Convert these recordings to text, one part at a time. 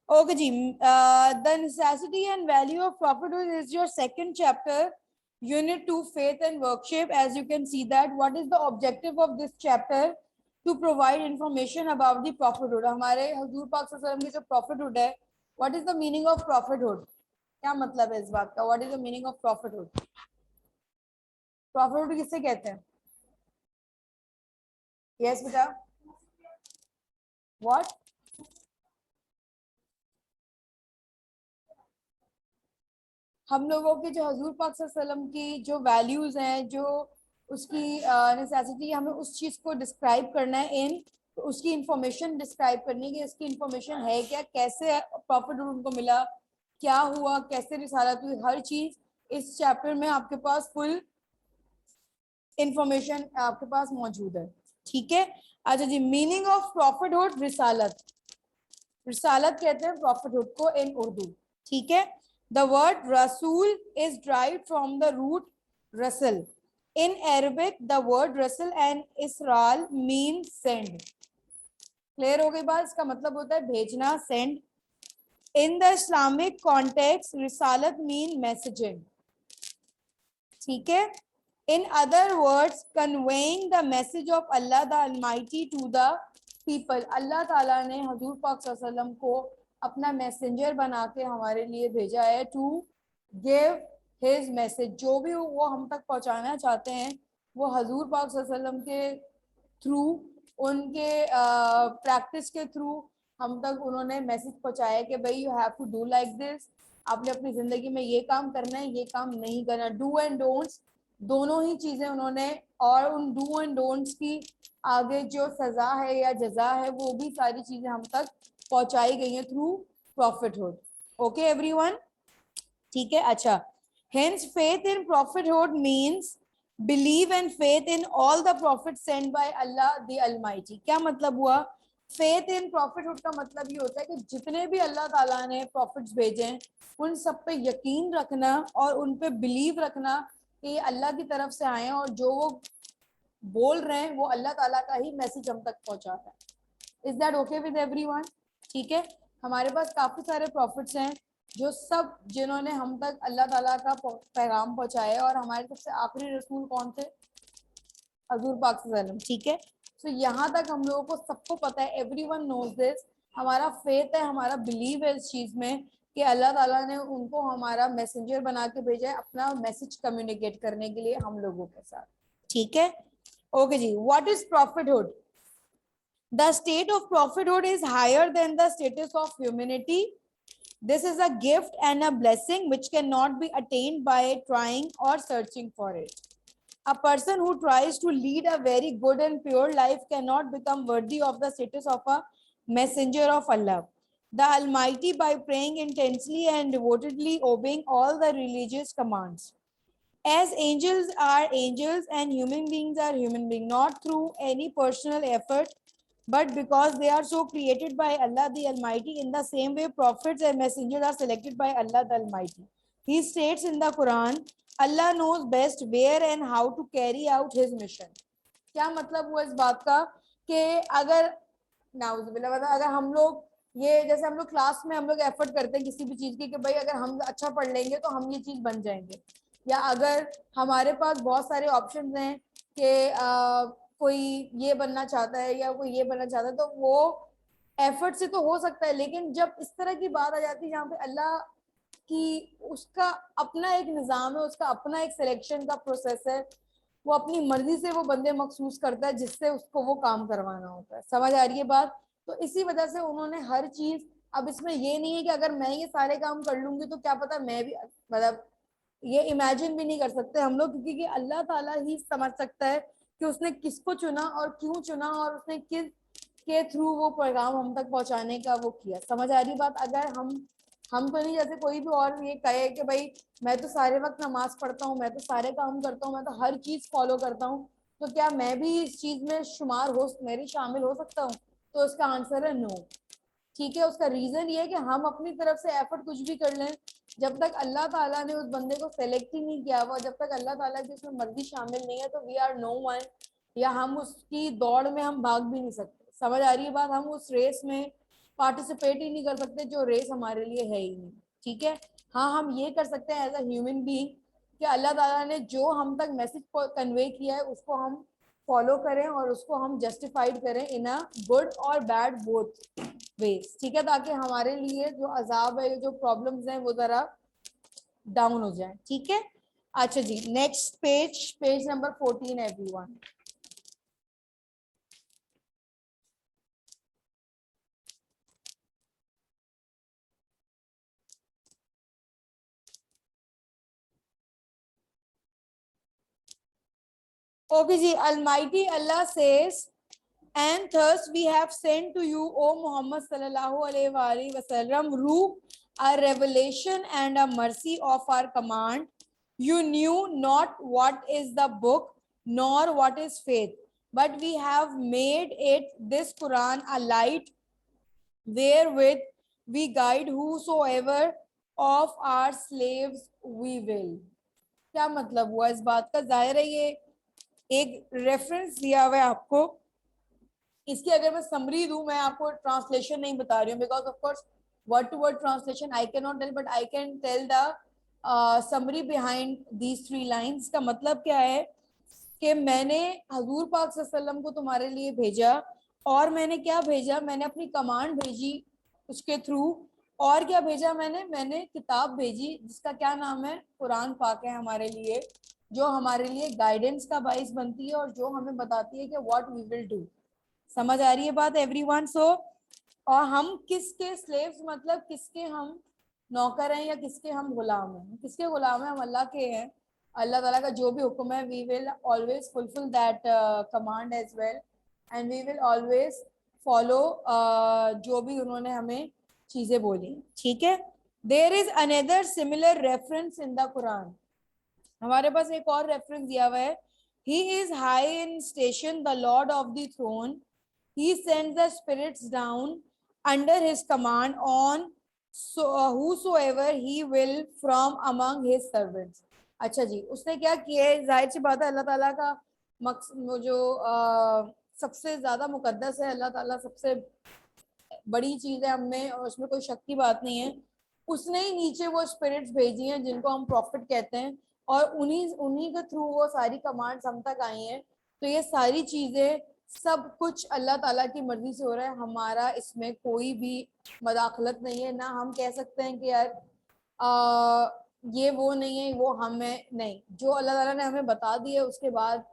Okay जी, the necessity and value of prophethood is your second chapter, unit 2, faith and worship. As you can see that what is the objective of this chapter? To provide information about the prophethood. हमारे हुजूर पाक सल्लल्लाहु अलैहि वसल्लम की जो prophethood है, what is the meaning of prophethood? क्या मतलब है इस बात का? What is the meaning of prophethood? Prophethood किससे कहते हैं? यस बेटा, व्हाट? हम लोगों के जो हजूर पाक सल्लल्लाहु अलैहि वसल्लम की जो वैल्यूज हैं, जो उसकी नेसेसिटी, हमें उस चीज को डिस्क्राइब करना है इन, तो उसकी इंफॉर्मेशन डिस्क्राइब करनी है कि इसकी इंफॉर्मेशन है क्या, कैसे प्रॉफिट उनको मिला, क्या हुआ, कैसे रिसालत हुई, हर चीज इस चैप्टर में आपके पास फुल इंफॉर्मेशन आपके पास मौजूद है. ठीक है. अच्छा जी, मीनिंग ऑफ प्रॉफिटहुड. रिसालत, रिसालत कहते हैं प्रॉफिटहुड को इन उर्दू. ठीक है. द वर्ड रसूल is derived from the root रसल. इन अरबिक द वर्ड रसल एंड इसराल मीन सेंड. क्लियर हो गई बात? इसका मतलब होता है भेजना, send. In the Islamic context रिसालत मीन मैसेजिंग. ठीक है. In other words, conveying the message of Allah the Almighty to the people. अल्लाह ताला ने हजूर पाक सल्लल्लाहु अलैहि वसल्लम को अपना मैसेंजर बना के हमारे लिए भेजा है, टू गिव हिज मैसेज. जो भी वो हम तक पहुंचाना चाहते हैं, वो हजूर पाक सल्लल्लाहु अलैहि वसल्लम के थ्रू, उनके प्रैक्टिस के थ्रू हम तक उन्होंने मैसेज पहुंचाया कि भाई you have to do like this. आपने अपनी जिंदगी में ये काम करना है, ये काम नहीं करना. डू एंड डोंट्स, दोनों ही चीजें उन्होंने, और उन डू एंड डोंट्स की आगे जो सजा है या जजा है, वो भी सारी चीजें हम तक पहुंचाई गई हैं थ्रू प्रॉफिटहुड. Okay everyone. ठीक है. अच्छा, hence faith in prophethood means believe and faith in all the prophet send by Allah the almighty. क्या मतलब हुआ? फेथ इन प्रॉफिटहुड का मतलब ये होता है कि जितने भी अल्लाह ताला ने प्रॉफिट्स भेजे हैं, उन सब पे यकीन रखना और उन पे बिलीव रखना कि ये अल्लाह की तरफ से आए हैं, और जो वो बोल रहे हैं वो अल्लाह ताला का ही मैसेज हम तक पहुंचा रहा है. Is that okay with everyone? ठीक है. हमारे पास काफी सारे प्रॉफिट्स हैं जो सब, जिन्होंने हम तक अल्लाह ताला का पैगाम पहुंचाया, और हमारे सबसे आखिरी रसूल कौन थे? हजूर पाक सल्लल्लाहु अलैहि वसल्लम. ठीक है. सो यहाँ तक हम लोगों को सबको पता है, एवरीवन नोज दिस. हमारा फेथ है, हमारा बिलीव है इस चीज में कि अल्लाह ताला ने उनको हमारा मैसेंजर बना के भेजा है अपना मैसेज कम्युनिकेट करने के लिए हम लोगों के साथ. ठीक है. ओके जी, what is prophethood? The state of prophethood is higher than the status of humanity. This is a gift and a blessing which cannot be attained by trying or searching for it. A person who tries to lead a very good and pure life cannot become worthy of the status of a messenger of Allah, the Almighty, by praying intensely and devotedly, obeying all the religious commands. As angels are angels and human beings are human beings, not through any personal effort, but because they are so created by Allah the Almighty. In the same way, prophets and messengers are selected by Allah the Almighty. He states in the Quran, Allah knows best where and how to carry out his mission. क्या मतलब हुआ इस बात का? कि अगर नाउजुबिल्लाह, अगर हम लोग ये, जैसे हम लोग क्लास में हम लोग एफर्ट करते हैं किसी भी चीज की कि भाई अगर हम अच्छा पढ़ लेंगे तो हम ये चीज बन जाएंगे, या अगर हमारे पास बहुत सारे ऑप्शंस हैं कि कोई ये बनना चाहता है या कोई ये बनना चाहता है, तो वो एफर्ट से तो हो सकता है. लेकिन जब इस तरह की बात आ जाती है जहाँ पे अल्लाह की, उसका अपना एक निज़ाम है, उसका अपना एक सिलेक्शन का प्रोसेस है, वो अपनी मर्जी से वो बंदे मखसूस करता है जिससे उसको वो काम करवाना होता है. समझ आ रही है बात? तो इसी वजह से उन्होंने हर चीज, अब इसमें ये नहीं है कि अगर मैं ये सारे काम कर लूंगी तो क्या पता मैं भी, मतलब ये इमेजिन भी नहीं कर सकते हम लोग, क्योंकि अल्लाह ताला ही समझ सकता है कि उसने किसको चुना और क्यों चुना, और उसने किस के थ्रू वो पैगाम हम तक पहुंचाने का वो किया. समझ आ रही बात? अगर हम तो नहीं, जैसे कोई भी और ये कहे कि भाई मैं तो सारे वक्त नमाज पढ़ता हूँ, मैं तो सारे काम करता हूँ, मैं तो हर चीज फॉलो करता हूँ, तो क्या मैं भी इस चीज में शुमार हो, मेरी शामिल हो सकता हूँ? तो इसका आंसर है नो. ठीक है. उसका रीजन ये है कि हम अपनी तरफ से एफर्ट कुछ भी कर लें, जब तक अल्लाह ताला ने उस बंदे को सेलेक्ट ही नहीं किया हुआ, जब तक अल्लाह ताला की उसमें मर्जी शामिल नहीं है, तो वी आर नो वन, या हम उसकी दौड़ में हम भाग भी नहीं सकते. समझ आ रही है बात? हम उस रेस में पार्टिसिपेट ही नहीं कर सकते, जो रेस हमारे लिए है ही नहीं, ठीक है। हाँ, हम ये कर सकते हैं एज अ ह्यूमन बीइंग कि अल्लाह ताला ने जो हम तक मैसेज कन्वे किया है उसको हम फॉलो करें और उसको हम जस्टिफाइड करें इन अ गुड और बैड बोथ वेज, ठीक है, ताकि हमारे लिए जो अजाब है, जो प्रॉब्लम्स हैं, वो जरा डाउन हो जाए, ठीक है। अच्छा जी, next page, page number 14 everyone. Okay ji, Almighty Allah says, and thus we have sent to you, O Muhammad sallallahu alaihi wasallam, rule, a revelation and a mercy of our command. You knew not what is the book, nor what is faith, but we have made it, this Quran, a light wherewith we guide whosoever of our slaves we will. क्या मतलब हुआ इस बात का? जाहिर है ये एक रेफरेंस दिया हुआ है आपको, इसकी अगर मैं समरी दूं, मैं आपको ट्रांसलेशन नहीं बता रही हूँ because of course word to word translation I can not tell, but I can tell the summary behind these 3 lines. का मतलब क्या है कि मैंने हजूर पाक सल्लल्लाहु अलैहि वसल्लम को तुम्हारे लिए भेजा, और मैंने क्या भेजा, मैंने अपनी कमांड भेजी उसके थ्रू, और क्या भेजा मैंने किताब भेजी जिसका क्या नाम है, कुरान पाक है हमारे लिए, जो हमारे लिए गाइडेंस का बाइस बनती है और जो हमें बताती है कि व्हाट वी विल डू। समझ आ रही है बात एवरीवन? सो और हम किसके स्लेव्स, मतलब किसके हम नौकर हैं या किसके हम गुलाम हैं? किसके गुलाम हैं? हम अल्लाह के हैं। अल्लाह ताला का जो भी हुक्म है, we will always fulfil that command as well, and we will always follow जो भी उन्होंने हमें चीजें बोली, ठीक है। There is another similar reference in the Quran. हमारे पास एक और रेफरेंस दिया हुआ है, he is high in station, the lord of the throne, he sends the spirits down under his command on whosoever he will from among his servants। अच्छा जी, उसने क्या किया है? जाहिर सी बात है अल्लाह ताला का मकसद, वो जो सबसे ज्यादा मुकद्दस है, अल्लाह ताला सबसे बड़ी चीज है हमें, और उसमें कोई शक की बात नहीं है। उसने ही नीचे वो स्पिरिट्स भेजी हैं जिनको हम प्रॉफिट कहते हैं, और उन्हीं उन्हीं के थ्रू वो सारी कमांड्स हम तक आई हैं। तो ये सारी चीजें सब कुछ अल्लाह ताला की मर्जी से हो रहा है, हमारा इसमें कोई भी मदाखलत नहीं है। ना हम कह सकते हैं कि यार ये वो नहीं है, वो हमें नहीं, जो अल्लाह ताला ने हमें बता दिया उसके बाद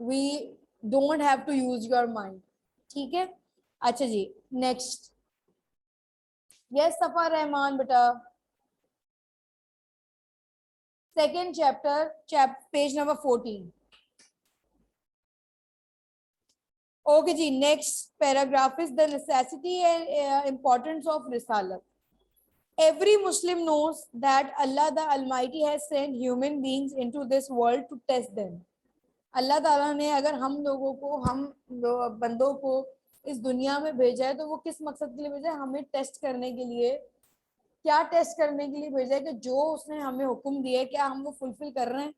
we don't have to use your mind, ठीक है। अच्छा जी, नेक्स्ट। यस सफा रहमान बेटा, second chapter, page number 14। Okay जी, next paragraph is the necessity and importance of risalat. Every Muslim knows that Allah the Almighty has sent human beings into this world to test them. अल्लाह ताला ने अगर हम लोगों को, हम बंदों को इस दुनिया में भेजा है, तो वो किस मकसद के लिए भेजा है? हमें टेस्ट करने के लिए। क्या टेस्ट करने के लिए भेजा है? कि जो उसने हमें हुक्म दिया है, क्या हम वो फुलफिल कर रहे हैं?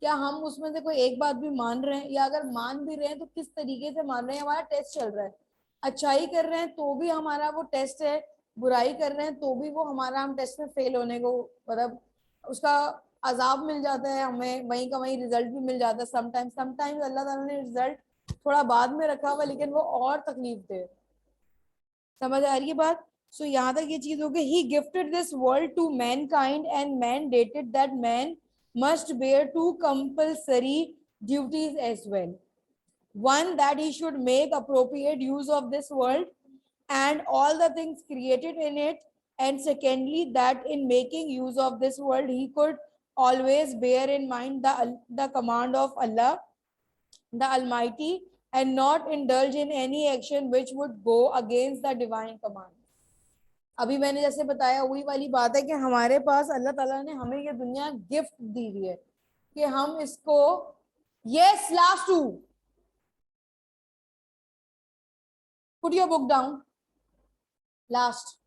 क्या हम उसमें से कोई एक बात भी मान रहे हैं? या अगर मान भी रहे हैं तो किस तरीके से मान रहे हैं? हमारा टेस्ट चल रहा है। अच्छाई कर रहे हैं तो भी हमारा वो टेस्ट है, बुराई कर रहे हैं तो भी वो हमारा, हम टेस्ट में फेल होने को, मतलब उसका अजाब मिल जाता है हमें, वहीं का वहीं रिजल्ट भी मिल जाता है। समटाइम्स अल्लाह ताला ने रिजल्ट थोड़ा बाद में रखा हुआ, लेकिन वो और तकलीफ दे। समझ आ रही है बात? सो यहाँ तक ये चीज हो गई। He gifted this world to mankind and mandated that man must bear two compulsory duties as well. One, that he should make appropriate use of this world and all the things created in it. And secondly, that in making use of this world, he could always bear in mind the command of Allah, the Almighty, and not indulge in any action which would go against the divine command. अभी मैंने जैसे बताया, वही वाली बात है कि हमारे पास अल्लाह ताला ने हमें ये दुनिया गिफ्ट दी हुई है कि हम इसको, yes last two, put your book down, last.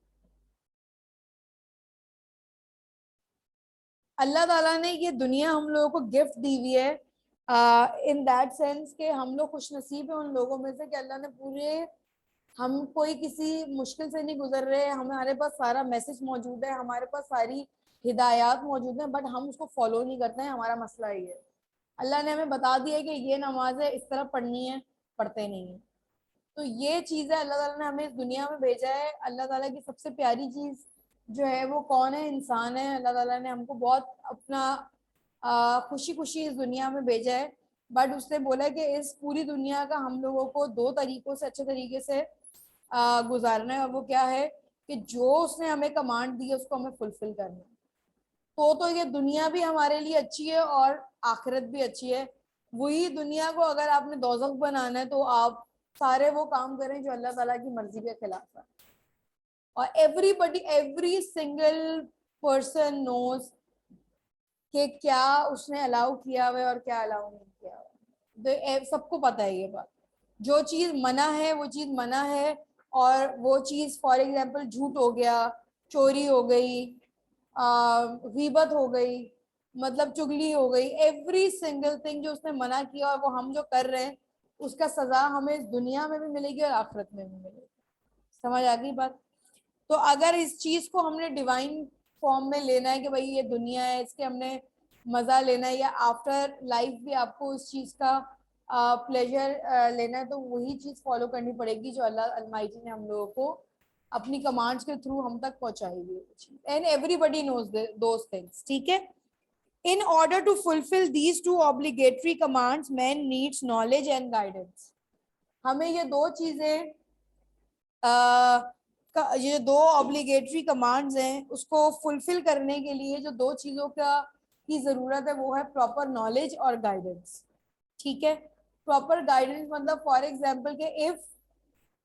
अल्लाह ताला ने ये दुनिया हम लोगों को गिफ्ट दी हुई है, इन दैट सेंस कि हम लोग खुश नसीब है उन लोगों में से कि अल्लाह ने पूरे हम कोई किसी मुश्किल से नहीं गुजर रहे, हमारे पास सारा मैसेज मौजूद है, हमारे पास सारी हिदायत मौजूद है, बट हम उसको फॉलो नहीं करते हैं, हमारा मसला ये है। अल्लाह ने हमें बता दिया है कि ये नमाज है, इस तरह पढ़नी है, पढ़ते नहीं है। तो ये चीज़ है, अल्लाह ताला ने हमें इस दुनिया में भेजा है। अल्लाह ताला की सबसे प्यारी चीज़ जो है वो कौन है? इंसान है। अल्लाह ताला ने हमको बहुत अपना खुशी खुशी इस दुनिया में भेजा है, बट उसने बोला है कि इस पूरी दुनिया का हम लोगों को दो तरीकों से अच्छे तरीके से गुजारना है, और वो क्या है कि जो उसने हमें कमांड दी है उसको हमें फुलफिल करना है। तो ये दुनिया भी हमारे लिए अच्छी है और आखिरत भी अच्छी है। वही दुनिया को अगर आपने दोजख बनाना है तो आप सारे वो काम करें जो अल्लाह ताला की मर्जी के खिलाफ है। और everybody, every single person knows कि क्या उसने अलाउ किया हुआ है और क्या अलाउ नहीं किया हुआ है। सबको पता है ये बात। जो चीज मना है वो चीज मना है, और वो चीज फॉर एग्जाम्पल झूठ हो गया, चोरी हो गई, गीबत हो गई, मतलब चुगली हो गई, एवरी सिंगल थिंग जो उसने मना किया और वो हम जो कर रहे हैं, उसका सजा हमें इस दुनिया में भी मिलेगी और आखिरत में भी मिलेगी। समझ आ गई बात? तो अगर इस चीज को हमने डिवाइन फॉर्म में लेना है कि भाई ये दुनिया है, इसके हमने मजा लेना है, या आफ्टर लाइफ भी आपको इस चीज का प्लेजर लेना है, तो वही चीज फॉलो करनी पड़ेगी जो अल्लाह अलमाइटी ने हम लोगों को अपनी कमांड्स के थ्रू हम तक पहुंचाई है। And everybody knows those things, ठीक है। In order to fulfil these two obligatory commands man needs knowledge and guidance. हमें ये दो चीजें ये दो ऑब्लिगेटरी कमांड्स हैं, उसको फुलफिल करने के लिए जो दो चीजों का की जरूरत है वो है प्रॉपर नॉलेज और गाइडेंस, ठीक है। प्रॉपर गाइडेंस मतलब फॉर एग्जांपल के इफ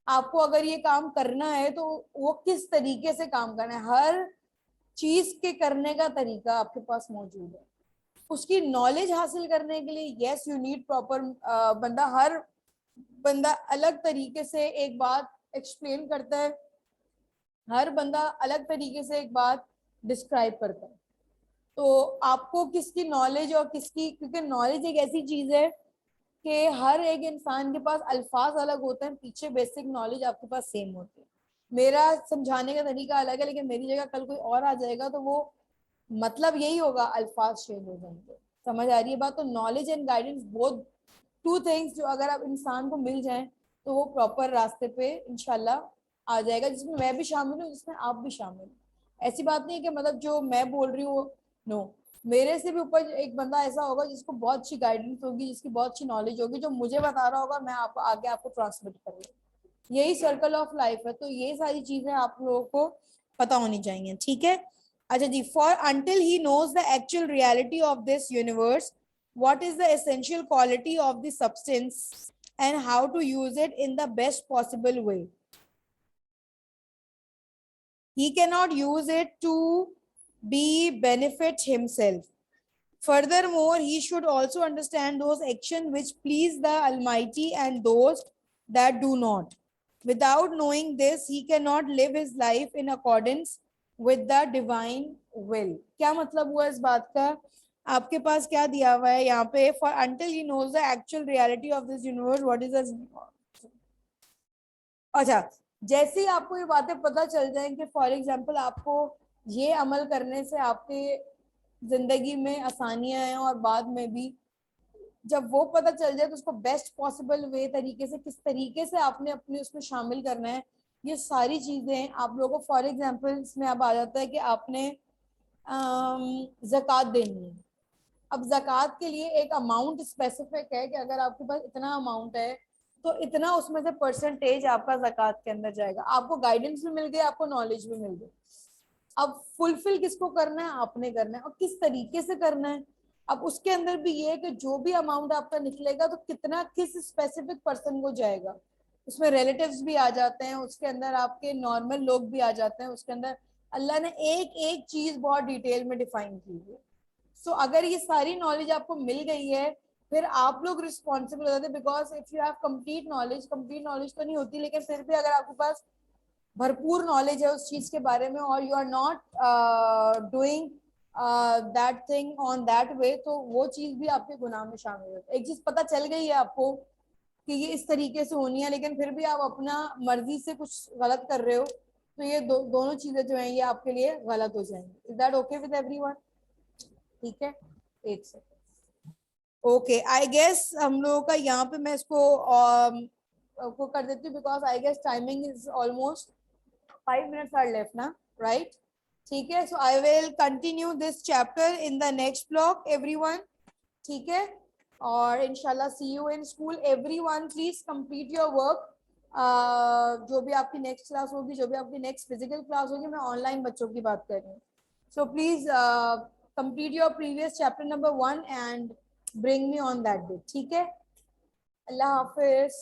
आपको अगर ये काम करना है तो वो किस तरीके से काम करना है, हर चीज के करने का तरीका आपके पास मौजूद है। उसकी नॉलेज हासिल करने के लिए यस यू नीड प्रॉपर, हर बंदा अलग तरीके से एक बात एक्सप्लेन करता है, हर बंदा अलग तरीके से एक बात डिस्क्राइब करता है। तो आपको किसकी नॉलेज और किसकी, क्योंकि नॉलेज एक ऐसी चीज है कि हर एक इंसान के पास अल्फाज अलग होते हैं, पीछे बेसिक नॉलेज आपके पास सेम होती है। मेरा समझाने का तरीका अलग है, लेकिन मेरी जगह कल कोई और आ जाएगा तो वो मतलब यही होगा, अल्फाज चेंज हो जाएंगे। समझ आ रही है बात? तो knowledge and guidance both two things जो अगर आप इंसान को मिल जाएं तो वो प्रॉपर रास्ते पे इंशाल्लाह आ जाएगा, जिसमें मैं भी शामिल हूँ, जिसमें आप भी शामिल हूँ। ऐसी बात नहीं है कि मतलब जो मैं बोल रही हूँ, नो, मेरे से भी ऊपर एक बंदा ऐसा होगा जिसको बहुत अच्छी गाइडेंस होगी, जिसकी बहुत अच्छी नॉलेज होगी, जो मुझे बता रहा होगा, मैं आपको आगे आपको ट्रांसमिट करूँगी। यही सर्कल ऑफ लाइफ है। तो ये सारी चीजें आप लोगों को पता होनी चाहिए, ठीक है। अच्छा जी, for until he knows the actual reality of this universe, what is the essential quality of the substance and how to use it in the best possible way. He cannot use it to be benefit himself. Furthermore, he should also understand those actions which please the Almighty and those that do not. Without knowing this, he cannot live his life in accordance with the divine will. क्या मतलब हुआ इस बात का? आपके पास क्या दिया हुआ है यहाँ पे? For until he knows the actual reality of this universe, what is the, अच्छा, जैसे ही आपको ये बातें पता चल जाएंगे, फॉर एग्जाम्पल आपको ये अमल करने से आपके जिंदगी में आसानियां हैं और बाद में भी, जब वो पता चल जाए तो उसको बेस्ट पॉसिबल वे तरीके से किस तरीके से आपने अपने उसमें शामिल करना है, ये सारी चीजें आप लोगों को, फॉर एग्जाम्पल इसमें अब आ जाता है कि आपने ज़कात देनी है। अब ज़कात के लिए एक अमाउंट स्पेसिफिक है कि अगर आपके पास इतना अमाउंट है तो इतना उसमें से परसेंटेज आपका ज़कात के अंदर जाएगा। आपको गाइडेंस भी मिल गई, आपको नॉलेज भी मिल गई। अब फुलफिल किसको करना है? आपने करना है, और किस तरीके से करना है। अब उसके अंदर भी ये है कि जो भी अमाउंट आपका निकलेगा तो कितना किस स्पेसिफिक पर्सन को जाएगा। उसमें रिलेटिव्स भी आ जाते हैं, उसके अंदर आपके नॉर्मल लोग भी आ जाते हैं, उसके अंदर अल्लाह ने एक एक चीज बहुत डिटेल में डिफाइन की है। सो अगर ये सारी नॉलेज आपको मिल गई है, फिर आप लोग रिस्पॉन्सिबल हो जाते हैं, because if you have complete knowledge तो नहीं होती, लेकिन फिर भी अगर आपके पास भरपूर नॉलेज है उस चीज के बारे में और you are not doing that thing on that way, तो वो चीज भी आपके गुनाह में शामिल है। एक चीज पता चल गई है आपको कि ये इस तरीके से होनी है, लेकिन फिर भी आप अपना मर्जी से कुछ गलत कर रहे हो, तो ये दोनों चीजें जो हैं ये आपके लिए गलत हो जाएंगी। Is that okay with everyone? ठीक है, एक सेकंड। ओके, आई गेस हम लोगों का यहाँ पे मैं इसको को कर देती हूँ, because I guess timing is almost 5 minutes are left ना, राइट? ठीक है, so I will continue this chapter in the next block everyone. ठीक है, और इंशाल्लाह see you in school. Everyone please complete your work. जो भी आपकी नेक्स्ट क्लास होगी, जो भी आपकी नेक्स्ट फिजिकल क्लास होगी, मैं ऑनलाइन बच्चों की बात कर रही हूँ। So please complete your previous chapter number 1 and bring me on that day. ठीक है, अल्लाह हाफिज।